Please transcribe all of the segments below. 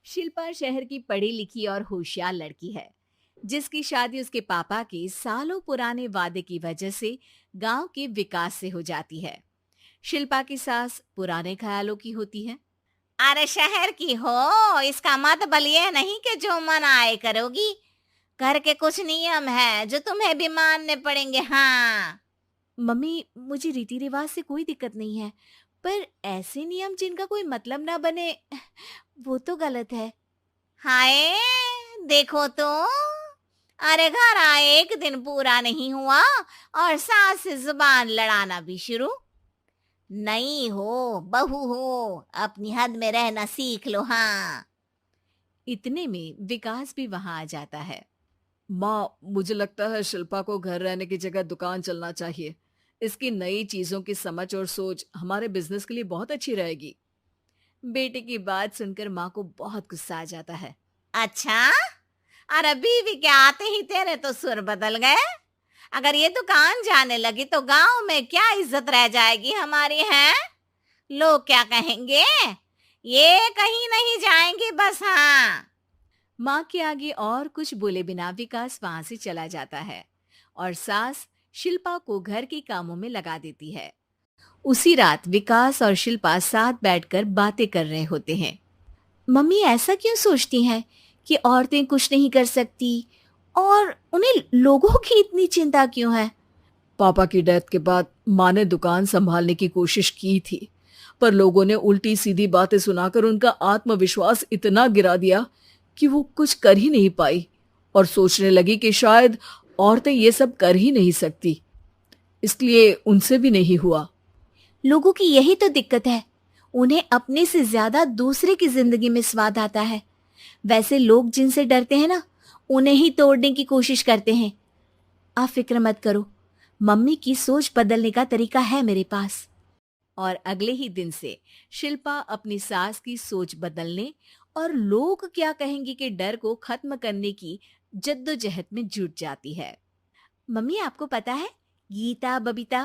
शिल्पा शहर की पढ़ी लिखी और होशियार लड़की है, जिसकी शादी उसके पापा के सालों पुराने वादे की वजह से गांव के विकास से हो जाती है। शिल्पा की सास पुराने ख्यालों की होती है। अरे शहर की हो, इसका मतलब ये नहीं कि जो मन आए करोगी। घर के कुछ नियम है जो तुम्हें भी मानने पड़ेंगे। हाँ। मम्मी, मुझे रीति रिवाज से कोई दिक्कत नहीं है, पर ऐसे नियम जिनका कोई मतलब ना बने, वो तो गलत है। हाय, देखो तो। अरे घर आए एक दिन पूरा नहीं हुआ और सास से जुबान लड़ाना भी शुरू। नहीं हो, बहू हो, अपनी हद में रहना सीख लो। हाँ। इतने में विकास भी वहां आ जाता है। माँ, मुझे लगता है शिल्पा को घर रहने की जगह दुकान चलना चाहिए। इसकी नई चीजों की समझ और सोच हमारे बिजनेस के लिए बहुत अच्छी रहेगी। बेटे की बात सुनकर माँ को बहुत गुस्सा आ जाता है। अच्छा, अरे बीवी के आते ही तेरे तो सुर बदल गए। अगर ये दुकान जाने लगी तो गांव में क्या इज्जत रह जाएगी हमारी है। लोग क्या कहेंगे। ये कहीं नहीं जाएंगी बस। हाँ। माँ के आगे और कुछ बोले बिना विकास वहां से चला जाता है और सास शिल्पा को घर के कामों में लगा देती है। उसी रात विकास और शिल्पा साथ बैठकर बातें कर रहे होते हैं। मम्मी ऐसा क्यों सोचती हैं कि औरतें कुछ नहीं कर सकती, और उन्हें लोगों की इतनी चिंता क्यों है? पापा की डेथ के बाद माँ ने दुकान संभालने की कोशिश की थी, पर लोगों ने उल्टी सीधी बातें सुनाकर उनका आत्मविश्वास इतना गिरा दिया कि वो कुछ कर ही नहीं पाई और सोचने लगी कि शायद औरतें ये सब कर ही नहीं सकती। इसलिए उनसे भी नहीं हुआ। लोगों की यही तो दिक्कत है, उन्हें अपने से ज्यादा दूसरे की जिंदगी में स्वाद आता है। वैसे लोग जिनसे डरते हैं ना, उन्हें ही तोड़ने की कोशिश करते हैं। आप फिक्र मत करो, मम्मी की सोच बदलने का तरीका है मेरे पास। और अगले ही दिन से शिल्पा अपनी सास की सोच बदलने और लोग क्या कहेंगे के डर को खत्म करने की जद्दोजहद में जुट जाती है। मम्मी, आपको पता है, गीता बबीता,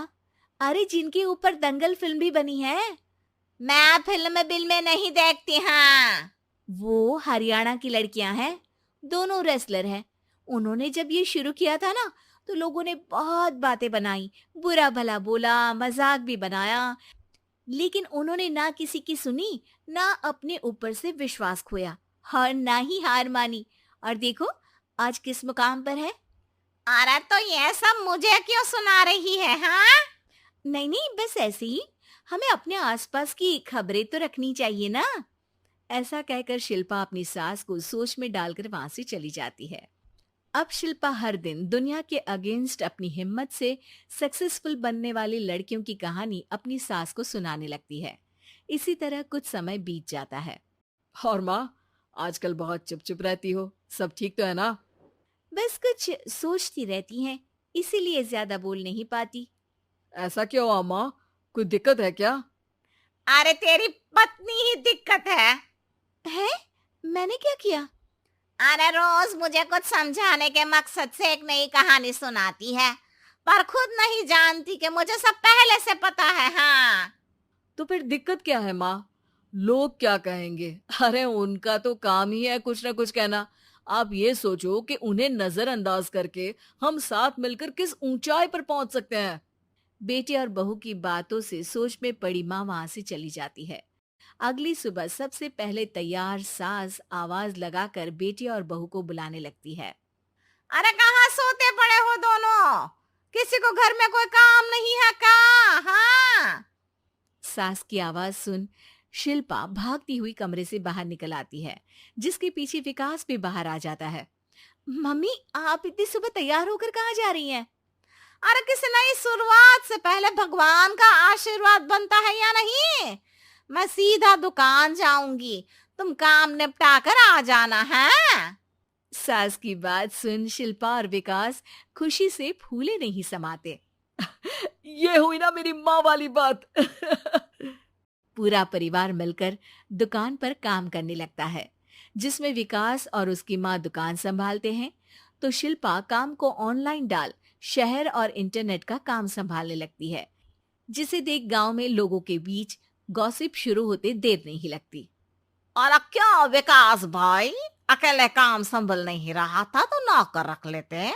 अरे जिनके ऊपर दंगल फिल्म भी बनी है, मैं फिल्म बिल में नहीं देखती। हाँ। वो हरियाणा की लड़कियां हैं, दोनों रेसलर हैं। उन्होंने जब ये शुरू किया था ना, तो लोगों ने बहुत बातें बनाई, बुरा भला बोला, मजाक भी बनाया, लेकिन उन्होंने ना किसी की सुनी, ना अपने ऊपर से विश्वास खोया और ना ही हार मानी। और देखो, आज किस मुकाम पर है। अरे तो ये सब मुझे क्यों सुना रही है। हाँ। नहीं नहीं, बस ऐसे ही, हमें अपने आसपास की खबरें तो रखनी चाहिए ना। ऐसा कहकर शिल्पा अपनी सास को सोच में डालकर वहां से चली जाती है। अब शिल्पा हर दिन दुनिया के अगेंस्ट अपनी हिम्मत से सक्सेसफुल बनने वाली लड़कियों की कहानी अपनी सास को सुनाने लगती है। इसी तरह कुछ समय बीत जाता है। और माँ, आजकल बहुत चुप चुप रहती हो, सब ठीक तो है ना? बस कुछ सोचती रहती हैं, इसीलिए ज्यादा बोल नहीं पाती। ऐसा क्यों हुआ माँ? कोई दिक्कत है क्या? अरे तेरी पत्नी ही दिक्कत है। है? मैंने क्या किया? अरे रोज मुझे कुछ समझाने के मकसद से एक नई कहानी सुनाती है, पर खुद नहीं जानती कि मुझे सब पहले से पता है। हाँ। तो फिर दिक्कत क्या है माँ? लोग क्या कहेंगे? अरे उनका तो काम ही है कुछ ना कुछ कहना। आप ये सोचो कि उन्हें नजरअंदाज करके हम साथ मिलकर किस ऊंचाई पर पहुंच सकते हैं। बेटे और बहू की बातों से सोच में पड़ी माँ वहां से चली जाती है। अगली सुबह सबसे पहले तैयार सास आवाज लगाकर बेटे और बहू को बुलाने लगती है। अरे कहाँ सोते पड़े हो दोनों? किसी को घर में कोई काम नहीं है क्या? हाँ। सास की आवाज सुन शिल्पा भागती हुई कमरे से बाहर निकल आती है, जिसके पीछे विकास भी बाहर आ जाता है। मम्मी, आप इतनी सुबह तैयार होकर कहाँ जा रही हैं? अरे किसी नई शुरुआत से पहले भगवान का आशीर्वाद बनता है या नहीं? मैं सीधा दुकान जाऊंगी, तुम काम निपटा कर आ जाना है। सास की बात सुन शिल्पा और विकास खुशी से फूले नहीं समाते। ये हुई ना मेरी माँ वाली बात। पूरा परिवार मिलकर दुकान पर काम करने लगता है, जिसमें विकास और उसकी माँ दुकान संभालते हैं, तो शिल्पा काम को ऑनलाइन डाल शहर और इंटरनेट का काम संभालने लगती है, जिसे देख गांव में लोगों के बीच गॉसिप शुरू होते देर नहीं लगती। और क्या विकास भाई, अकेले काम संभल नहीं रहा था तो नौकर रख लेते।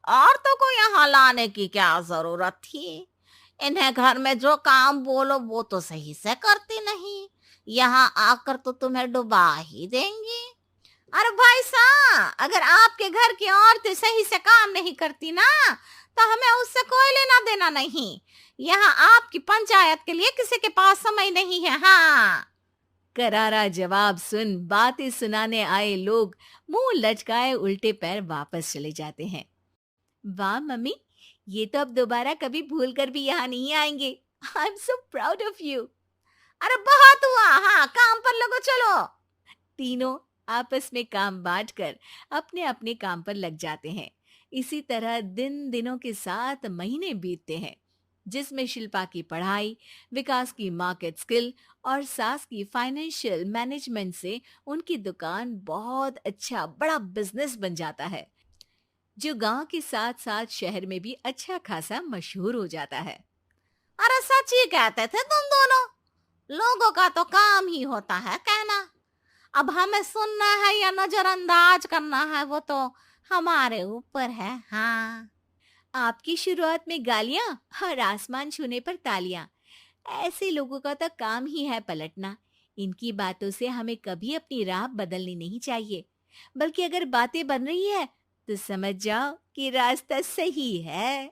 औरतों को यहाँ लाने की क्या जरूरत थी? इन्हें घर में जो काम बोलो वो तो सही से करती नहीं, यहाँ आकर तो तुम्हें डुबा ही देंगी। अरे भाई साहब, अगर आपके घर की औरतें सही से काम नहीं करती ना, तो हमें उससे कोई लेना देना नहीं। यहाँ आपकी पंचायत के लिए किसी के पास समय नहीं है। हाँ। करारा जवाब सुन बातें सुनाने आए लोग मुंह लटकाए उल्टे पैर वापस चले जाते हैं। वाह मम्मी, ये तो अब दोबारा कभी भूल कर भी यहाँ नहीं आएंगे। I am so proud of you. अरे बहुत हुआ, हाँ काम पर लगो चलो। तीनों आपस में काम बांटकर अपने अपने काम पर लग जाते हैं। इसी तरह दिनों के साथ महीने बीतते हैं, जिसमें शिल्पा की पढ़ाई, विकास की मार्केट स्किल और सास की फाइनेंशियल मैनेजमेंट से उनकी दुकान बहुत अच्छा बड़ा बिजनेस बन जाता है, जो गांव के साथ साथ शहर में भी अच्छा खासा मशहूर हो जाता है। अरे सच ही कहते थे तुम दोनों, लोगों का तो काम ही होता है कहना। अब हमें सुनना है या नजरअंदाज करना है वो तो हमारे ऊपर है। हाँ। आपकी शुरुआत में गालियां और आसमान छूने पर तालियां, ऐसे लोगों का तो काम ही है पलटना। इनकी बातों से हमें कभी अपनी राह बदलनी नहीं चाहिए, बल्कि अगर बातें बन रही है तो समझ जाओ कि रास्ता सही है।